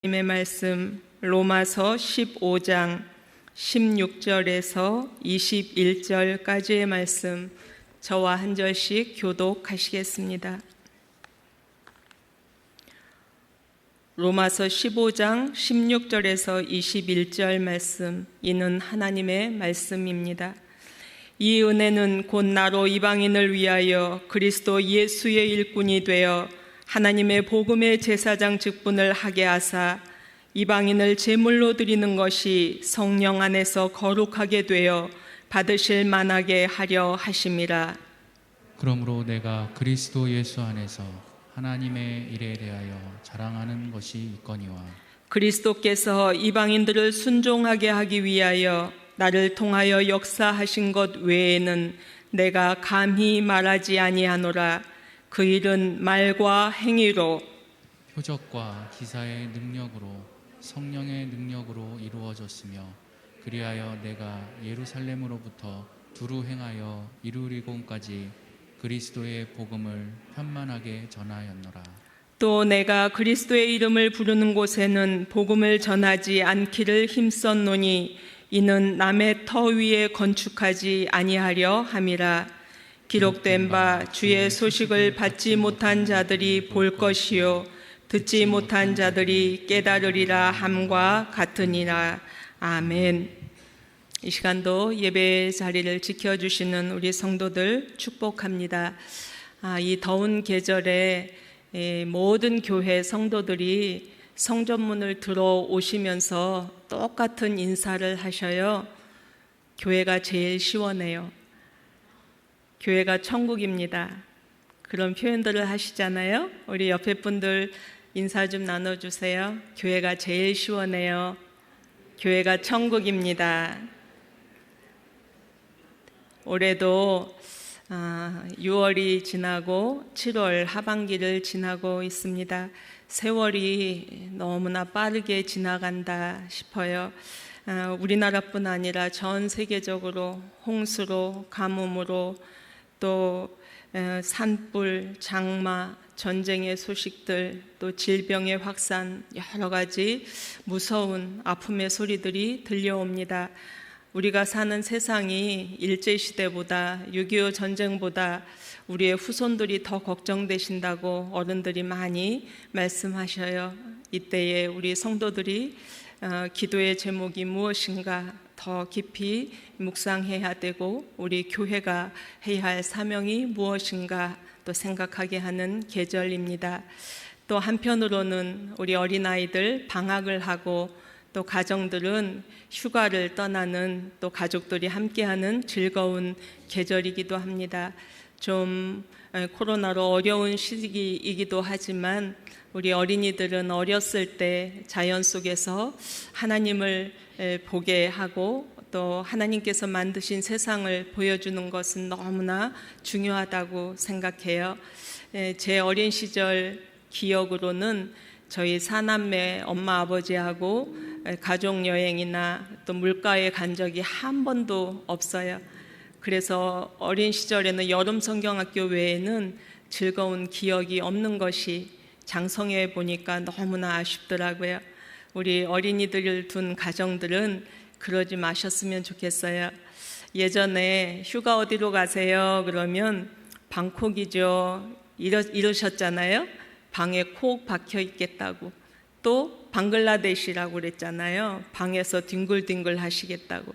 하나님의 말씀 로마서 15장 16절에서 21절까지의 말씀 저와 한 절씩 교독하시겠습니다. 로마서 15장 16절에서 21절 말씀, 이는 하나님의 말씀입니다. 이 은혜는 곧 나로 이방인을 위하여 그리스도 예수의 일꾼이 되어 하나님의 복음의 제사장 직분을 하게 하사 이방인을 제물로 드리는 것이 성령 안에서 거룩하게 되어 받으실 만하게 하려 하심이라. 그러므로 내가 그리스도 예수 안에서 하나님의 일에 대하여 자랑하는 것이 있거니와 그리스도께서 이방인들을 순종하게 하기 위하여 나를 통하여 역사하신 것 외에는 내가 감히 말하지 아니하노라. 그 일은 말과 행위로 표적과 기사의 능력으로 성령의 능력으로 이루어졌으며 그리하여 내가 예루살렘으로부터 두루 행하여 이루리곤까지 그리스도의 복음을 편만하게 전하였노라. 또 내가 그리스도의 이름을 부르는 곳에는 복음을 전하지 않기를 힘썼노니 이는 남의 터 위에 건축하지 아니하려 함이라. 기록된 바 주의 소식을 받지 못한 자들이 볼 것이요 듣지 못한 자들이 깨달으리라 함과 같으니라. 아멘. 이 시간도 예배 자리를 지켜주시는 우리 성도들 축복합니다. 이 더운 계절에 모든 교회 성도들이 성전문을 들어오시면서 똑같은 인사를 하셔요. 교회가 제일 시원해요. 교회가 천국입니다. 그런 표현들을 하시잖아요. 우리 옆에 분들 인사 좀 나눠주세요. 교회가 제일 시원해요. 교회가 천국입니다. 올해도 6월이 지나고 7월 하반기를 지나고 있습니다. 세월이 너무나 빠르게 지나간다 싶어요. 우리나라뿐 아니라 전 세계적으로 홍수로, 가뭄으로, 또 산불, 장마, 전쟁의 소식들, 또 질병의 확산, 여러 가지 무서운 아픔의 소리들이 들려옵니다. 우리가 사는 세상이 일제시대보다 6.25 전쟁보다 우리의 후손들이 더 걱정되신다고 어른들이 많이 말씀하셔요. 이때에 우리 성도들이 기도의 제목이 무엇인가 더 깊이 묵상해야 되고 우리 교회가 해야 할 사명이 무엇인가 또 생각하게 하는 계절입니다. 또 한편으로는 우리 어린아이들 방학을 하고 또 가정들은 휴가를 떠나는 또 가족들이 함께하는 즐거운 계절이기도 합니다. 좀 코로나로 어려운 시기이기도 하지만 우리 어린이들은 어렸을 때 자연 속에서 하나님을 보게 하고 또 하나님께서 만드신 세상을 보여주는 것은 너무나 중요하다고 생각해요. 제 어린 시절 기억으로는 저희 사남매 엄마 아버지하고 가족 여행이나 또 물가에 간 적이 한 번도 없어요. 그래서 어린 시절에는 여름 성경학교 외에는 즐거운 기억이 없는 것이 장성해 보니까 너무나 아쉽더라고요. 우리 어린이들을 둔 가정들은 그러지 마셨으면 좋겠어요. 예전에 휴가 어디로 가세요? 그러면 방콕이죠. 이러셨잖아요. 방에 콕 박혀 있겠다고. 또 방글라데시라고 그랬잖아요. 방에서 뒹굴뒹굴 하시겠다고.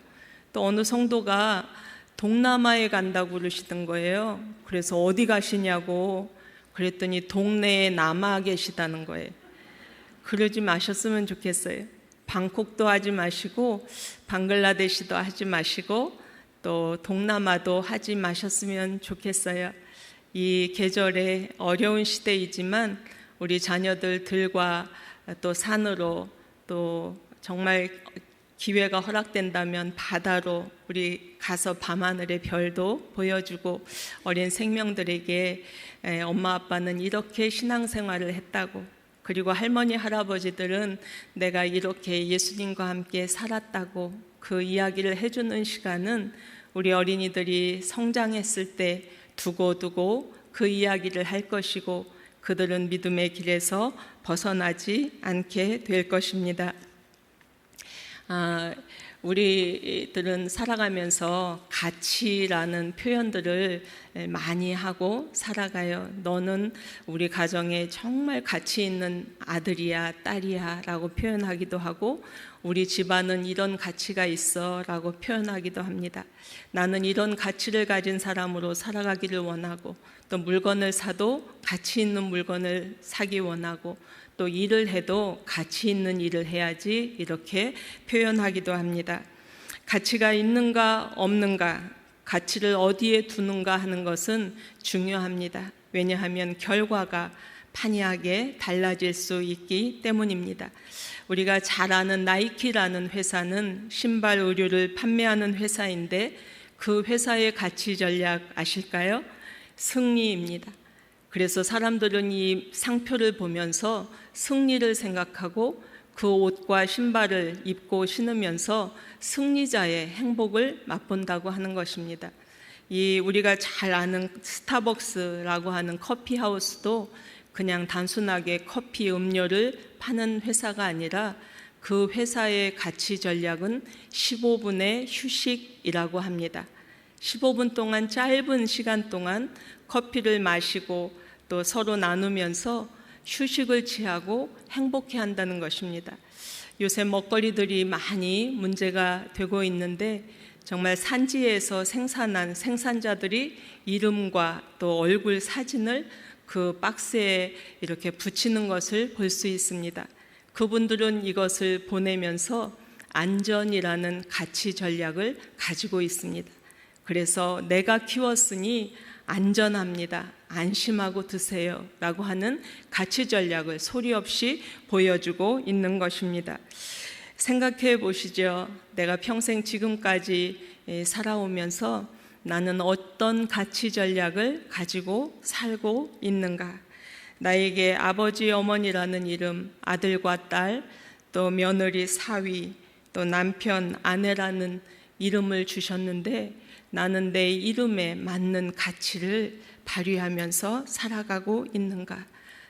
또 어느 성도가 동남아에 간다고 그러시던 거예요. 그래서 어디 가시냐고 그랬더니 동네에 남아 계시다는 거예요. 그러지 마셨으면 좋겠어요. 방콕도 하지 마시고 방글라데시도 하지 마시고 또 동남아도 하지 마셨으면 좋겠어요. 이 계절에 어려운 시대이지만 우리 자녀들과 또 산으로 또 정말 기회가 허락된다면 바다로 우리 가서 밤하늘의 별도 보여주고 어린 생명들에게 엄마 아빠는 이렇게 신앙생활을 했다고, 그리고 할머니 할아버지들은 내가 이렇게 예수님과 함께 살았다고 그 이야기를 해주는 시간은 우리 어린이들이 성장했을 때 두고두고 그 이야기를 할 것이고 그들은 믿음의 길에서 벗어나지 않게 될 것입니다. 우리들은 살아가면서 가치라는 표현들을 많이 하고 살아가요. 너는 우리 가정에 정말 가치 있는 아들이야, 딸이야 라고 표현하기도 하고, 우리 집안은 이런 가치가 있어 라고 표현하기도 합니다. 나는 이런 가치를 가진 사람으로 살아가기를 원하고, 또 물건을 사도 가치 있는 물건을 사기 원하고, 또 일을 해도 가치 있는 일을 해야지 이렇게 표현하기도 합니다. 가치가 있는가 없는가, 가치를 어디에 두는가 하는 것은 중요합니다. 왜냐하면 결과가 판이하게 달라질 수 있기 때문입니다. 우리가 잘 아는 나이키라는 회사는 신발 의류를 판매하는 회사인데, 그 회사의 가치 전략 아실까요? 승리입니다. 그래서 사람들은 이 상표를 보면서 승리를 생각하고 그 옷과 신발을 입고 신으면서 승리자의 행복을 맛본다고 하는 것입니다. 우리가 잘 아는 스타벅스라고 하는 커피 하우스도 그냥 단순하게 커피 음료를 파는 회사가 아니라, 그 회사의 가치 전략은 15분의 휴식이라고 합니다. 15분 동안, 짧은 시간 동안 커피를 마시고 또 서로 나누면서 휴식을 취하고 행복해 한다는 것입니다. 요새 먹거리들이 많이 문제가 되고 있는데, 정말 산지에서 생산한 생산자들이 이름과 또 얼굴 사진을 그 박스에 이렇게 붙이는 것을 볼 수 있습니다. 그분들은 이것을 보내면서 안전이라는 가치 전략을 가지고 있습니다. 그래서 내가 키웠으니 안전합니다, 안심하고 드세요 라고 하는 가치 전략을 소리 없이 보여주고 있는 것입니다. 생각해 보시죠. 내가 평생 지금까지 살아오면서 나는 어떤 가치 전략을 가지고 살고 있는가? 나에게 아버지, 어머니라는 이름, 아들과 딸, 또 며느리, 사위, 또 남편, 아내라는 이름을 주셨는데, 나는 내 이름에 맞는 가치를 발휘하면서 살아가고 있는가?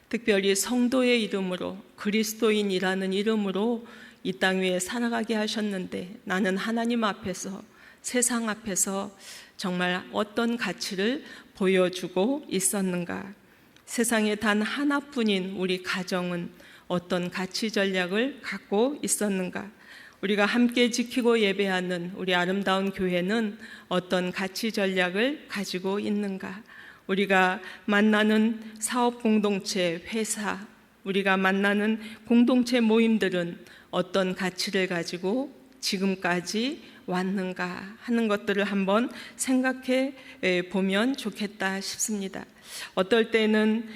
특별히 성도의 이름으로, 그리스도인이라는 이름으로 이 땅 위에 살아가게 하셨는데, 나는 하나님 앞에서, 세상 앞에서 정말 어떤 가치를 보여주고 있었는가? 세상에 단 하나뿐인 우리 가정은 어떤 가치 전략을 갖고 있었는가? 우리가 함께 지키고 예배하는 우리 아름다운 교회는 어떤 가치 전략을 가지고 있는가? 우리가 만나는 사업 공동체, 회사, 우리가 만나는 공동체 모임들은 어떤 가치를 가지고 지금까지 왔는가 하는 것들을 한번 생각해 보면 좋겠다 싶습니다. 어떨 때는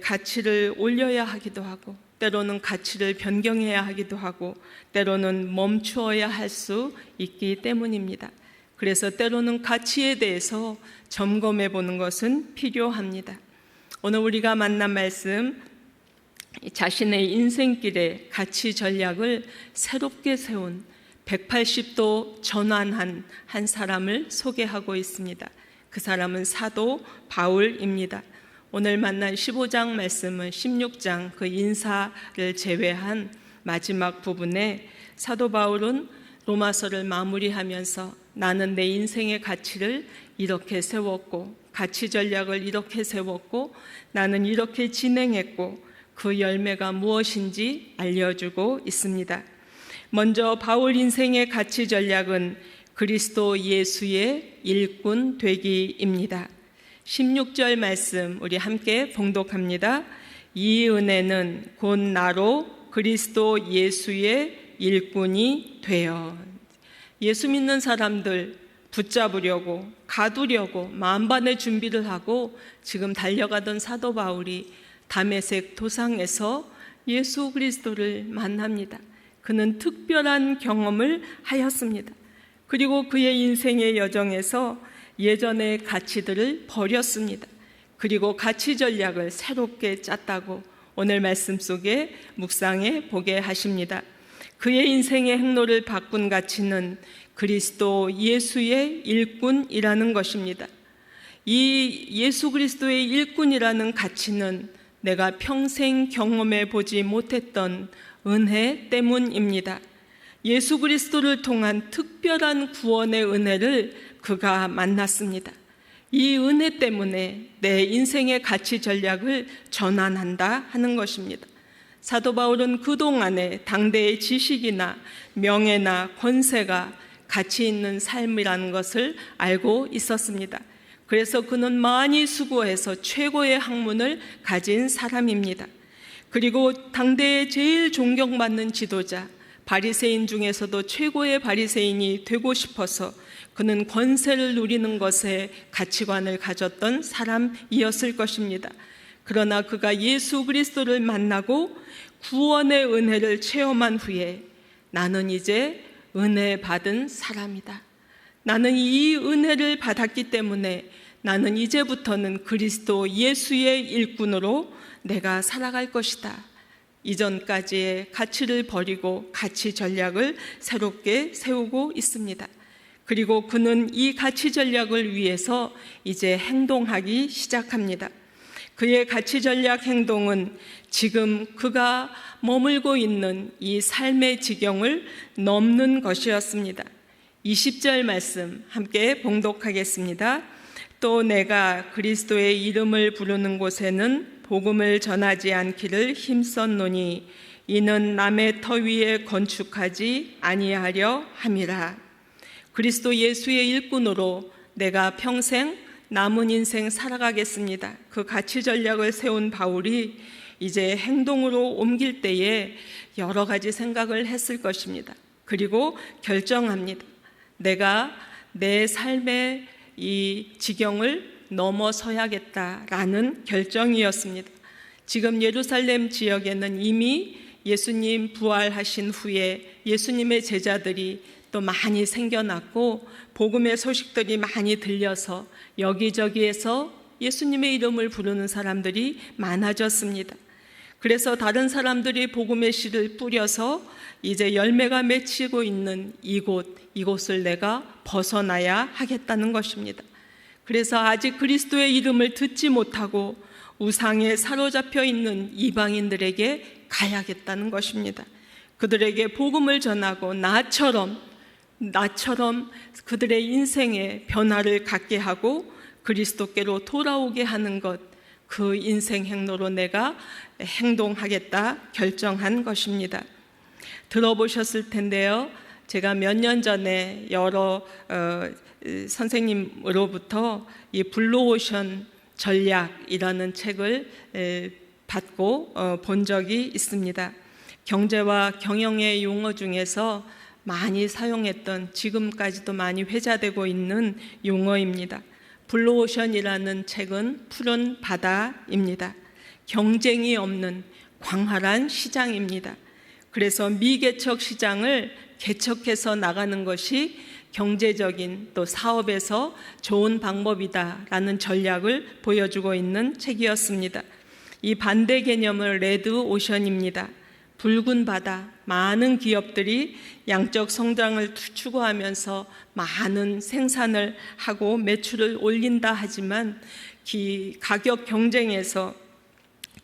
가치를 올려야 하기도 하고, 때로는 가치를 변경해야 하기도 하고, 때로는 멈추어야 할 수 있기 때문입니다. 그래서 때로는 가치에 대해서 점검해 보는 것은 필요합니다. 오늘 우리가 만난 말씀, 자신의 인생길의 가치 전략을 새롭게 세운 180도 전환한 한 사람을 소개하고 있습니다. 그 사람은 사도 바울입니다. 오늘 만난 15장 말씀은 16장 그 인사를 제외한 마지막 부분에 사도 바울은 로마서를 마무리하면서 나는 내 인생의 가치를 이렇게 세웠고, 가치 전략을 이렇게 세웠고, 나는 이렇게 진행했고, 그 열매가 무엇인지 알려주고 있습니다. 먼저 바울 인생의 가치 전략은 그리스도 예수의 일꾼 되기입니다. 16절 말씀 우리 함께 봉독합니다. 이 은혜는 곧 나로 그리스도 예수의 일꾼이 되어. 예수 믿는 사람들 붙잡으려고, 가두려고 만반의 준비를 하고 지금 달려가던 사도 바울이 다메섹 도상에서 예수 그리스도를 만납니다. 그는 특별한 경험을 하였습니다. 그리고 그의 인생의 여정에서 예전의 가치들을 버렸습니다. 그리고 가치 전략을 새롭게 짰다고 오늘 말씀 속에 묵상해 보게 하십니다. 그의 인생의 행로를 바꾼 가치는 그리스도 예수의 일꾼이라는 것입니다. 이 예수 그리스도의 일꾼이라는 가치는 내가 평생 경험해 보지 못했던 은혜 때문입니다. 예수 그리스도를 통한 특별한 구원의 은혜를 그가 만났습니다. 이 은혜 때문에 내 인생의 가치 전략을 전환한다 하는 것입니다. 사도 바울은 그동안에 당대의 지식이나 명예나 권세가 가치 있는 삶이라는 것을 알고 있었습니다. 그래서 그는 많이 수고해서 최고의 학문을 가진 사람입니다. 그리고 당대의 제일 존경받는 지도자, 바리새인 중에서도 최고의 바리새인이 되고 싶어서 그는 권세를 누리는 것에 가치관을 가졌던 사람이었을 것입니다. 그러나 그가 예수 그리스도를 만나고 구원의 은혜를 체험한 후에 나는 이제 은혜 받은 사람이다. 나는 이 은혜를 받았기 때문에 나는 이제부터는 그리스도 예수의 일꾼으로 내가 살아갈 것이다. 이전까지의 가치를 버리고 가치 전략을 새롭게 세우고 있습니다. 그리고 그는 이 가치 전략을 위해서 이제 행동하기 시작합니다. 그의 가치 전략 행동은 지금 그가 머물고 있는 이 삶의 지경을 넘는 것이었습니다. 20절 말씀 함께 봉독하겠습니다. 또 내가 그리스도의 이름을 부르는 곳에는 복음을 전하지 않기를 힘썼노니 이는 남의 터 위에 건축하지 아니하려 함이라. 그리스도 예수의 일꾼으로 내가 평생 남은 인생 살아가겠습니다. 그 가치 전략을 세운 바울이 이제 행동으로 옮길 때에 여러 가지 생각을 했을 것입니다. 그리고 결정합니다. 내가 내 삶의 이 지경을 넘어서야겠다라는 결정이었습니다. 지금 예루살렘 지역에는 이미 예수님 부활하신 후에 예수님의 제자들이 또 많이 생겨났고 복음의 소식들이 많이 들려서 여기저기에서 예수님의 이름을 부르는 사람들이 많아졌습니다. 그래서 다른 사람들이 복음의 씨를 뿌려서 이제 열매가 맺히고 있는 이곳을 내가 벗어나야 하겠다는 것입니다. 그래서 아직 그리스도의 이름을 듣지 못하고 우상에 사로잡혀 있는 이방인들에게 가야겠다는 것입니다. 그들에게 복음을 전하고 나처럼 그들의 인생에 변화를 갖게 하고 그리스도께로 돌아오게 하는 것, 그 인생 행로로 내가 행동하겠다 결정한 것입니다. 들어보셨을 텐데요. 제가 몇 년 전에 여러 선생님으로부터 이 블루오션 전략이라는 책을 받고 본 적이 있습니다. 경제와 경영의 용어 중에서 많이 사용했던, 지금까지도 많이 회자되고 있는 용어입니다. 블루오션이라는 책은 푸른 바다입니다. 경쟁이 없는 광활한 시장입니다. 그래서 미개척 시장을 개척해서 나가는 것이 경제적인 또 사업에서 좋은 방법이다라는 전략을 보여주고 있는 책이었습니다. 이 반대 개념을 레드 오션입니다. 붉은 바다, 많은 기업들이 양적 성장을 추구하면서 많은 생산을 하고 매출을 올린다 하지만 가격 경쟁에서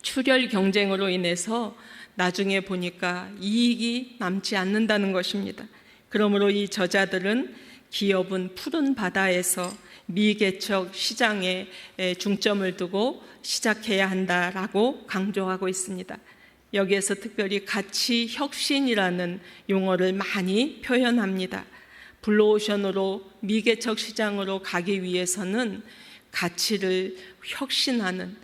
출혈 경쟁으로 인해서 나중에 보니까 이익이 남지 않는다는 것입니다. 그러므로 이 저자들은 기업은 푸른 바다에서 미개척 시장에 중점을 두고 시작해야 한다라고 강조하고 있습니다. 여기에서 특별히 가치 혁신이라는 용어를 많이 표현합니다. 블루오션으로 미개척 시장으로 가기 위해서는 가치를 혁신하는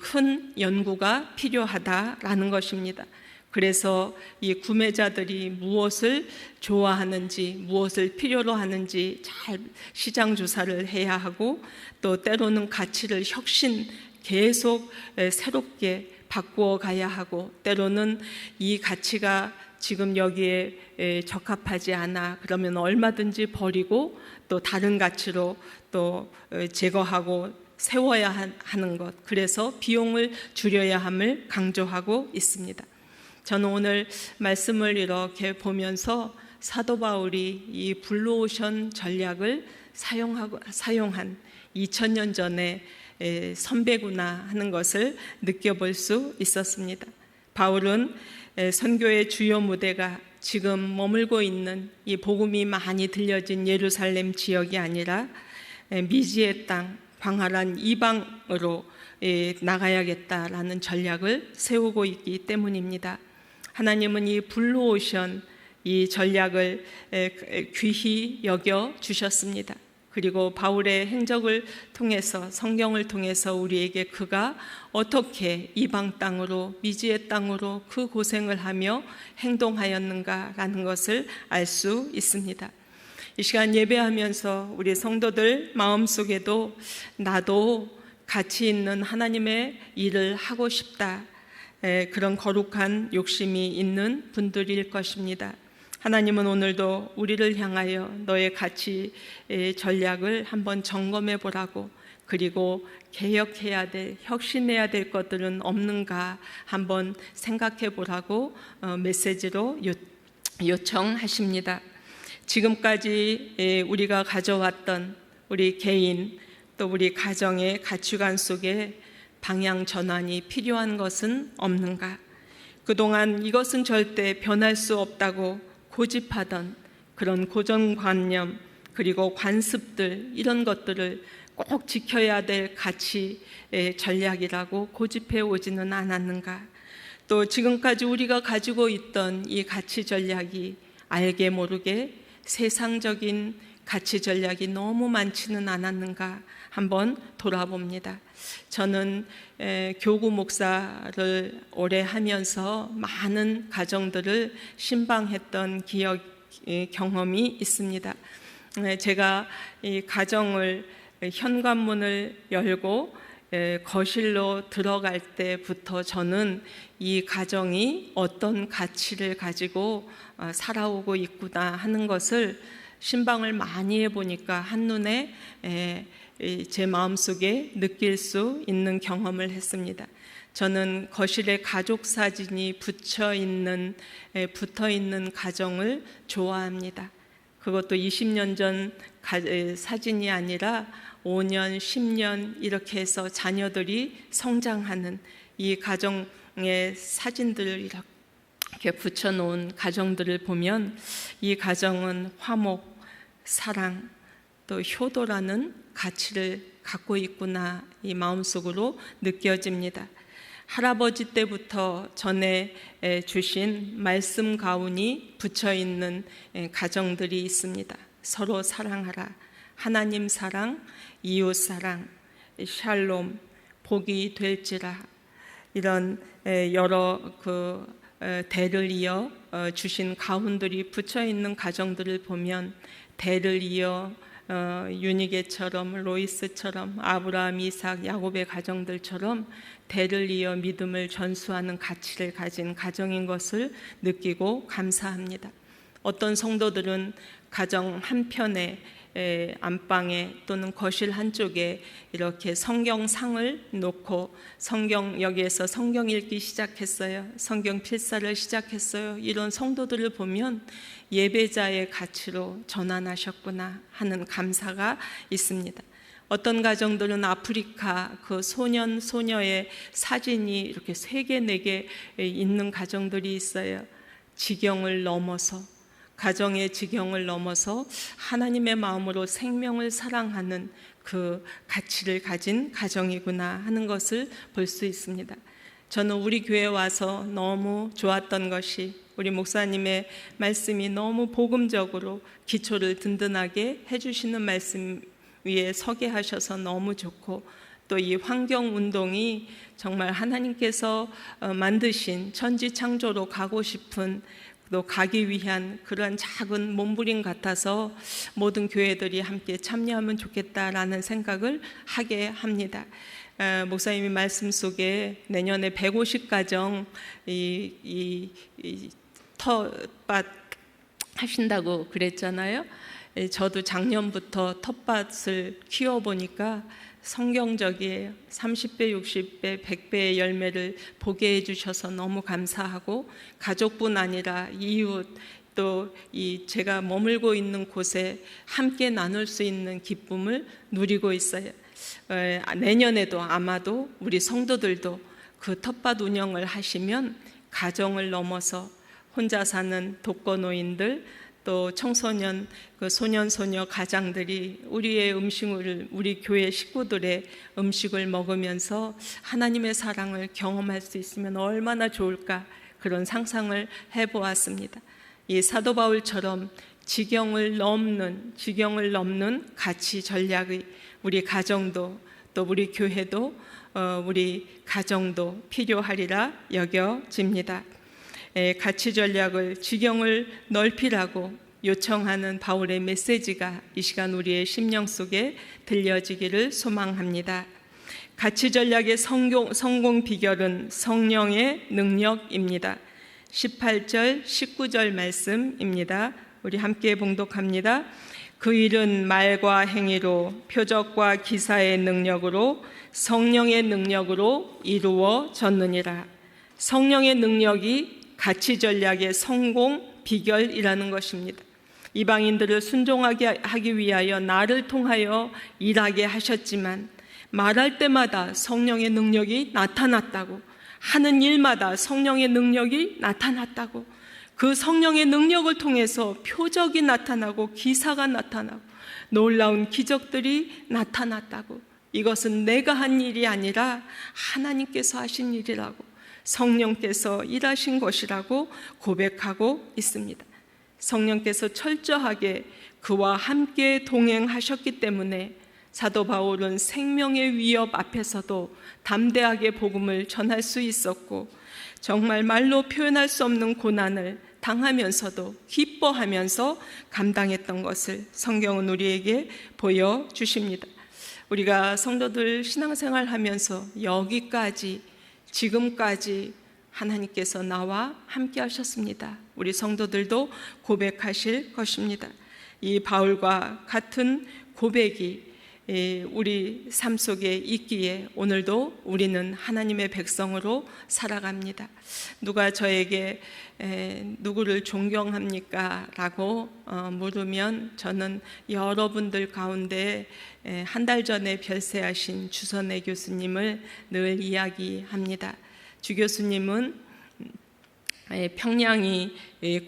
큰 연구가 필요하다라는 것입니다. 그래서 이 구매자들이 무엇을 좋아하는지, 무엇을 필요로 하는지 잘 시장 조사를 해야 하고, 또 때로는 가치를 계속 새롭게 바꾸어 가야 하고, 때로는 이 가치가 지금 여기에 적합하지 않아 그러면 얼마든지 버리고 또 다른 가치로 또 제거하고 세워야 하는 것, 그래서 비용을 줄여야 함을 강조하고 있습니다. 저는 오늘 말씀을 이렇게 보면서 사도 바울이 이 블루오션 전략을 사용한 2000년 전에 선배구나 하는 것을 느껴볼 수 있었습니다. 바울은 선교의 주요 무대가 지금 머물고 있는 이 복음이 많이 들려진 예루살렘 지역이 아니라 미지의 땅, 광활한 이방으로 나가야겠다라는 전략을 세우고 있기 때문입니다. 하나님은 이 블루오션, 이 전략을 귀히 여겨 주셨습니다. 그리고 바울의 행적을 통해서, 성경을 통해서 우리에게 그가 어떻게 이방 땅으로, 미지의 땅으로 그 고생을 하며 행동하였는가라는 것을 알 수 있습니다. 이 시간 예배하면서 우리 성도들 마음속에도 나도 가치 있는 하나님의 일을 하고 싶다, 그런 거룩한 욕심이 있는 분들일 것입니다. 하나님은 오늘도 우리를 향하여 너의 가치 전략을 한번 점검해 보라고, 그리고 개혁해야 될, 혁신해야 될 것들은 없는가 한번 생각해 보라고 메시지로 요청하십니다. 지금까지 우리가 가져왔던 우리 개인 또 우리 가정의 가치관 속에 방향 전환이 필요한 것은 없는가? 그동안 이것은 절대 변할 수 없다고 고집하던 그런 고정관념, 그리고 관습들, 이런 것들을 꼭 지켜야 될 가치 전략이라고 고집해 오지는 않았는가? 또 지금까지 우리가 가지고 있던 이 가치 전략이 알게 모르게 세상적인 가치 전략이 너무 많지는 않았는가 한번 돌아봅니다. 저는 교구 목사를 오래 하면서 많은 가정들을 신방했던 경험이 있습니다. 제가 이 가정을, 현관문을 열고 거실로 들어갈 때부터 저는 이 가정이 어떤 가치를 가지고 살아오고 있구나 하는 것을 신방을 많이 해보니까 한눈에 제 마음속에 느낄 수 있는 경험을 했습니다. 저는 거실에 가족 사진이 붙어 있는 가정을 좋아합니다. 그것도 20년 전 사진이 아니라 5년, 10년 이렇게 해서 자녀들이 성장하는 이 가정의 사진들을 이렇게 붙여놓은 가정들을 보면 이 가정은 화목, 사랑, 또 효도라는 가치를 갖고 있구나, 이 마음속으로 느껴집니다. 할아버지 때부터 전해 주신 말씀 가운이 붙여 있는 가정들이 있습니다. 서로 사랑하라, 하나님 사랑, 이웃 사랑, 샬롬, 복이 될지라, 이런 여러 대를 이어 주신 가운들이 붙여 있는 가정들을 보면 대를 이어 유니게처럼, 로이스처럼, 아브라함, 이삭, 야곱의 가정들처럼 대를 이어 믿음을 전수하는 가치를 가진 가정인 것을 느끼고 감사합니다. 어떤 성도들은 가정 한편에, 안방에 또는 거실 한쪽에 이렇게 성경상을 놓고 여기에서 성경 읽기 시작했어요, 성경 필사를 시작했어요, 이런 성도들을 보면 예배자의 가치로 전환하셨구나 하는 감사가 있습니다. 어떤 가정들은 아프리카 그 소년, 소녀의 사진이 이렇게 3개, 4개 있는 가정들이 있어요. 지경을 넘어서, 가정의 지경을 넘어서 하나님의 마음으로 생명을 사랑하는 그 가치를 가진 가정이구나 하는 것을 볼 수 있습니다. 저는 우리 교회에 와서 너무 좋았던 것이 우리 목사님의 말씀이 너무 복음적으로 기초를 든든하게 해주시는 말씀 위에 서게 하셔서 너무 좋고, 또 이 환경운동이 정말 하나님께서 만드신 천지창조로 가고 싶은, 또 가기 위한 그런 작은 몸부림 같아서 모든 교회들이 함께 참여하면 좋겠다라는 생각을 하게 합니다. 목사님이 말씀 속에 내년에 150가정 텃밭 하신다고 그랬잖아요. 저도 작년부터 텃밭을 키워보니까 성경적이에요. 30배, 60배, 100배의 열매를 보게 해주셔서 너무 감사하고, 가족뿐 아니라 이웃, 또 제가 머물고 있는 곳에 함께 나눌 수 있는 기쁨을 누리고 있어요. 내년에도 아마도 우리 성도들도 그 텃밭 운영을 하시면 가정을 넘어서 혼자 사는 독거노인들, 또 청소년, 그 소년 소녀 가장들이 우리의 음식을, 우리 교회 식구들의 음식을 먹으면서 하나님의 사랑을 경험할 수 있으면 얼마나 좋을까, 그런 상상을 해보았습니다. 이 사도 바울처럼 지경을 넘는 가치 전략의 우리 가정도, 또 우리 교회도, 우리 가정도 필요하리라 여겨집니다. 가치 전략을, 지경을 넓히라고 요청하는 바울의 메시지가 이 시간 우리의 심령 속에 들려지기를 소망합니다. 가치 전략의 성공 비결은 성령의 능력입니다. 18절, 19절 말씀입니다. 우리 함께 봉독합니다. 그 일은 말과 행위로, 표적과 기사의 능력으로, 성령의 능력으로 이루어졌느니라. 성령의 능력이 가치 전략의 성공 비결이라는 것입니다. 이방인들을 순종하게 하기 위하여 나를 통하여 일하게 하셨지만 말할 때마다 성령의 능력이 나타났다고, 하는 일마다 성령의 능력이 나타났다고, 그 성령의 능력을 통해서 표적이 나타나고 기사가 나타나고 놀라운 기적들이 나타났다고, 이것은 내가 한 일이 아니라 하나님께서 하신 일이라고, 성령께서 일하신 것이라고 고백하고 있습니다. 성령께서 철저하게 그와 함께 동행하셨기 때문에 사도 바울은 생명의 위협 앞에서도 담대하게 복음을 전할 수 있었고, 정말 말로 표현할 수 없는 고난을 당하면서도 기뻐하면서 감당했던 것을 성경은 우리에게 보여주십니다. 우리가 성도들 신앙생활 하면서 여기까지, 지금까지 하나님께서 나와 함께 하셨습니다. 우리 성도들도 고백하실 것입니다. 이 바울과 같은 고백이 우리 삶 속에 있기에 오늘도 우리는 하나님의 백성으로 살아갑니다. 누가 저에게 누구를 존경합니까? 라고 물으면 저는 여러분들 가운데 한 달 전에 별세하신 주선혜 교수님을 늘 이야기합니다. 주 교수님은 평양이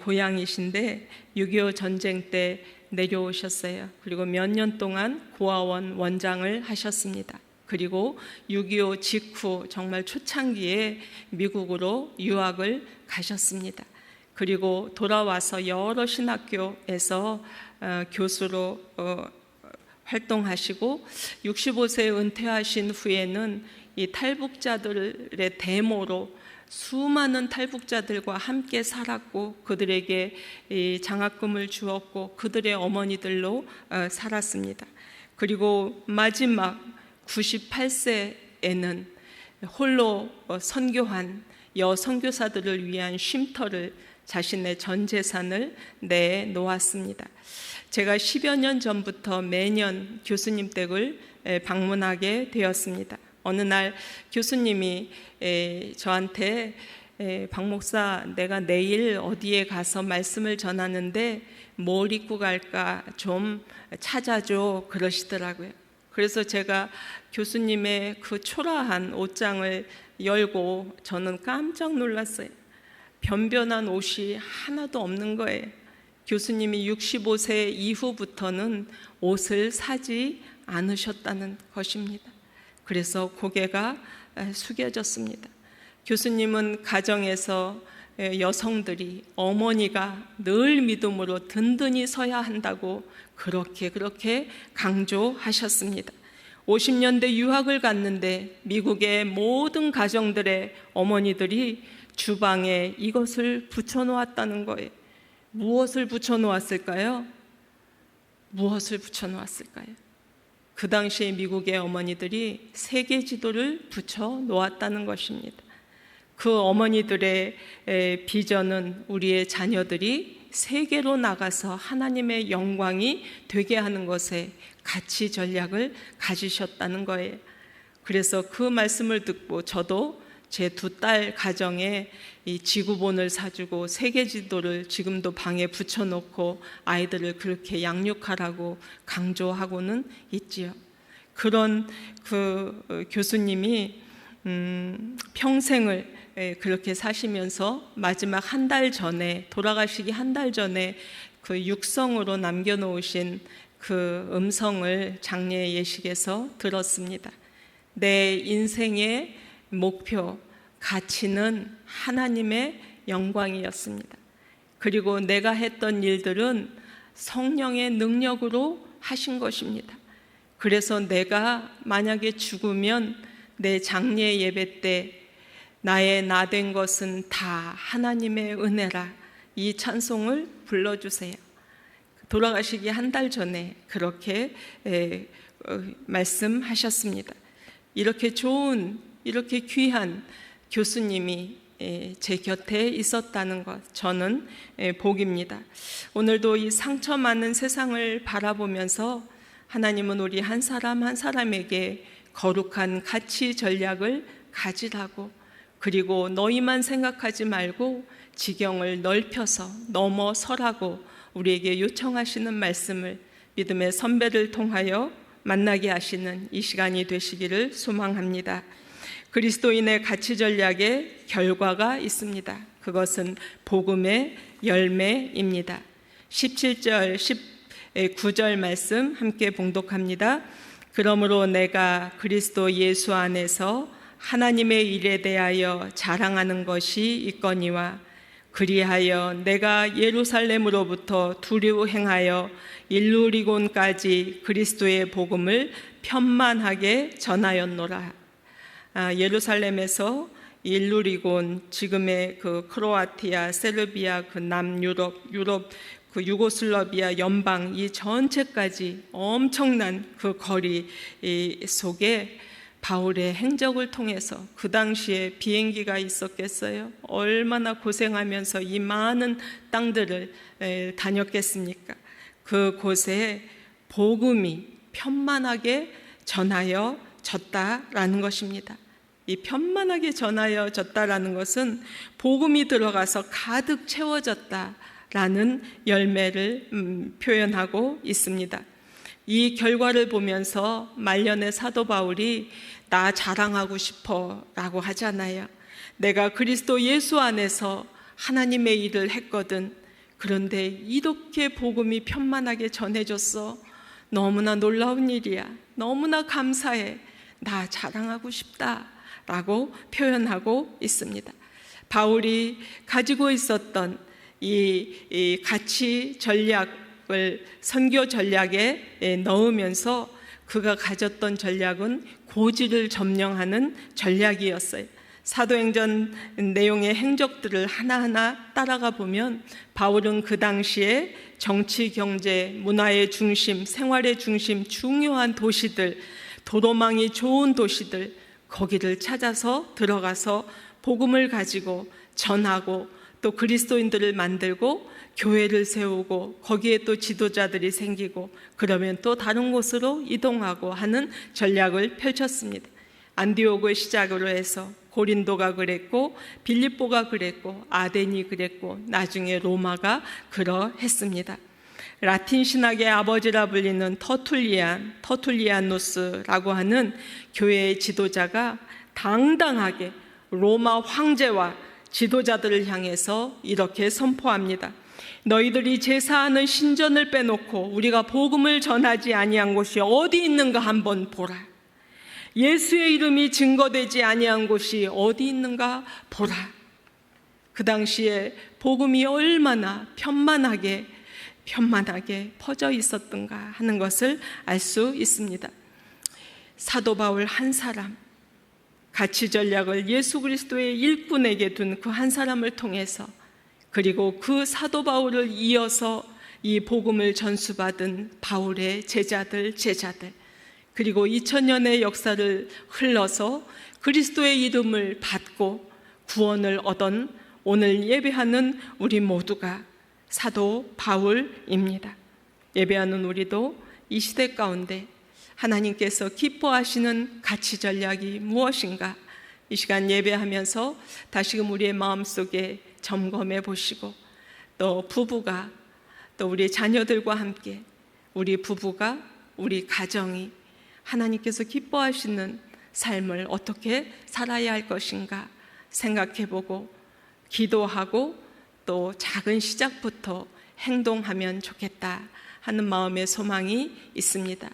고향이신데 6.25 전쟁 때 내려오셨어요. 그리고 몇 년 동안 고아원 원장을 하셨습니다. 그리고 6.25 직후 정말 초창기에 미국으로 유학을 가셨습니다. 그리고 돌아와서 여러 신학교에서 교수로 활동하시고 65세 은퇴하신 후에는 이 탈북자들의 데모로 수많은 탈북자들과 함께 살았고, 그들에게 장학금을 주었고 그들의 어머니들로 살았습니다. 그리고 마지막 98세에는 홀로 선교한 여선교사들을 위한 쉼터를, 자신의 전 재산을 내놓았습니다. 제가 10여 년 전부터 매년 교수님 댁을 방문하게 되었습니다. 어느 날 교수님이 저한테 박 목사, 내가 내일 어디에 가서 말씀을 전하는데 뭘 입고 갈까 좀 찾아줘, 그러시더라고요. 그래서 제가 교수님의 그 초라한 옷장을 열고 저는 깜짝 놀랐어요. 변변한 옷이 하나도 없는 거예요. 교수님이 65세 이후부터는 옷을 사지 않으셨다는 것입니다. 그래서 고개가 숙여졌습니다. 교수님은 가정에서 여성들이, 어머니가 늘 믿음으로 든든히 서야 한다고 그렇게 강조하셨습니다. 50년대 유학을 갔는데 미국의 모든 가정들의 어머니들이 주방에 이것을 붙여놓았다는 거예요. 무엇을 붙여놓았을까요? 무엇을 붙여놓았을까요? 그 당시에 미국의 어머니들이 세계 지도를 붙여놓았다는 것입니다. 그 어머니들의 비전은 우리의 자녀들이 세계로 나가서 하나님의 영광이 되게 하는 것에 가치 전략을 가지셨다는 거예요. 그래서 그 말씀을 듣고 저도 제 두 딸 가정에 이 지구본을 사주고 세계 지도를 지금도 방에 붙여놓고 아이들을 그렇게 양육하라고 강조하고는 있지요. 그런 교수님이 평생을 그렇게 사시면서 마지막 한 달 전에, 돌아가시기 한 달 전에 그 육성으로 남겨놓으신 그 음성을 장례 예식에서 들었습니다. 내 인생의 목표, 가치는 하나님의 영광이었습니다. 그리고 내가 했던 일들은 성령의 능력으로 하신 것입니다. 그래서 내가 만약에 죽으면 내 장례 예배 때 나의 나된 것은 다 하나님의 은혜라, 이 찬송을 불러주세요. 돌아가시기 한 달 전에 그렇게 말씀하셨습니다. 이렇게 좋은, 이렇게 귀한 교수님이 제 곁에 있었다는 것, 저는 복입니다. 오늘도 이 상처 많은 세상을 바라보면서 하나님은 우리 한 사람 한 사람에게 거룩한 가치 전략을 가지라고, 그리고 너희만 생각하지 말고 지경을 넓혀서 넘어서라고 우리에게 요청하시는 말씀을 믿음의 선배를 통하여 만나게 하시는 이 시간이 되시기를 소망합니다. 그리스도인의 가치 전략에 결과가 있습니다. 그것은 복음의 열매입니다. 17절, 19절 말씀 함께 봉독합니다. 그러므로 내가 그리스도 예수 안에서 하나님의 일에 대하여 자랑하는 것이 있거니와, 그리하여 내가 예루살렘으로부터 두루 행하여 일루리곤까지 그리스도의 복음을 편만하게 전하였노라. 예루살렘에서 일루리곤, 지금의 그 크로아티아, 세르비아, 그 남유럽, 그 유고슬라비아 연방 이 전체까지 엄청난 그 거리 속에 바울의 행적을 통해서, 그 당시에 비행기가 있었겠어요? 얼마나 고생하면서 이 많은 땅들을 다녔겠습니까? 그곳에 복음이 편만하게 전하여졌다라는 것입니다. 이 편만하게 전하여졌다라는 것은 복음이 들어가서 가득 채워졌다라는 열매를 표현하고 있습니다. 이 결과를 보면서 말년의 사도 바울이 나 자랑하고 싶어 라고 하잖아요. 내가 그리스도 예수 안에서 하나님의 일을 했거든. 그런데 이렇게 복음이 편만하게 전해졌어. 너무나 놀라운 일이야. 너무나 감사해. 나 자랑하고 싶다 라고 표현하고 있습니다. 바울이 가지고 있었던 이 가치 전략을 선교 전략에 넣으면서 그가 가졌던 전략은 고지를 점령하는 전략이었어요. 사도행전 내용의 행적들을 하나하나 따라가 보면 바울은 그 당시에 정치, 경제, 문화의 중심, 생활의 중심, 중요한 도시들, 도로망이 좋은 도시들, 거기를 찾아서 들어가서 복음을 가지고 전하고 또 그리스도인들을 만들고 교회를 세우고 거기에 또 지도자들이 생기고 그러면 또 다른 곳으로 이동하고 하는 전략을 펼쳤습니다. 안디옥을 시작으로 해서 고린도가 그랬고 빌립보가 그랬고 아덴이 그랬고 나중에 로마가 그러했습니다. 라틴 신학의 아버지라 불리는 터툴리아누스라고 하는 교회의 지도자가 당당하게 로마 황제와 지도자들을 향해서 이렇게 선포합니다. 너희들이 제사하는 신전을 빼놓고 우리가 복음을 전하지 아니한 곳이 어디 있는가 한번 보라. 예수의 이름이 증거되지 아니한 곳이 어디 있는가 보라. 그 당시에 복음이 얼마나 편만하게 퍼져 있었던가 하는 것을 알 수 있습니다. 사도 바울 한 사람, 가치 전략을 예수 그리스도의 일꾼에게 둔 그 한 사람을 통해서, 그리고 그 사도 바울을 이어서 이 복음을 전수받은 바울의 제자들, 그리고 2000년의 역사를 흘러서 그리스도의 이름을 받고 구원을 얻은 오늘 예배하는 우리 모두가 사도 바울입니다. 예배하는 우리도 이 시대 가운데 하나님께서 기뻐하시는 가치 전략이 무엇인가, 이 시간 예배하면서 다시금 우리의 마음속에 점검해 보시고, 또 부부가, 또 우리 자녀들과 함께 우리 부부가, 우리 가정이 하나님께서 기뻐하시는 삶을 어떻게 살아야 할 것인가 생각해보고 기도하고 또 작은 시작부터 행동하면 좋겠다 하는 마음의 소망이 있습니다.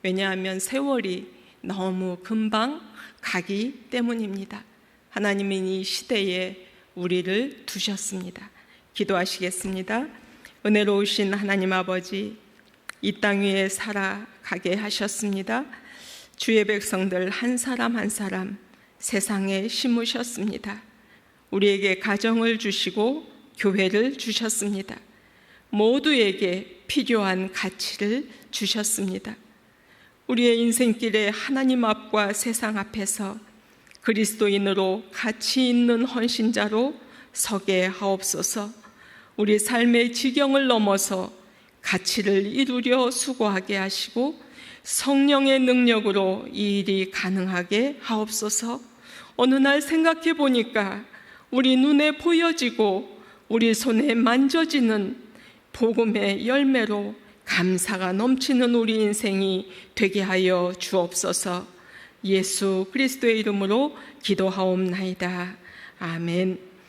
왜냐하면 세월이 너무 금방 가기 때문입니다. 하나님은 이 시대에 우리를 두셨습니다. 기도하시겠습니다. 은혜로우신 하나님 아버지, 이 땅 위에 살아가게 하셨습니다. 주의 백성들 한 사람 한 사람 세상에 심으셨습니다. 우리에게 가정을 주시고 교회를 주셨습니다. 모두에게 필요한 가치를 주셨습니다. 우리의 인생길에 하나님 앞과 세상 앞에서 그리스도인으로 가치 있는 헌신자로 서게 하옵소서. 우리 삶의 지경을 넘어서 가치를 이루려 수고하게 하시고 성령의 능력으로 이 일이 가능하게 하옵소서. 어느 날 생각해 보니까 우리 눈에 보여지고 우리 손에 만져지는 복음의 열매로 감사가 넘치는 우리 인생이 되게 하여 주옵소서. 예수 그리스도의 이름으로 기도하옵나이다. 아멘.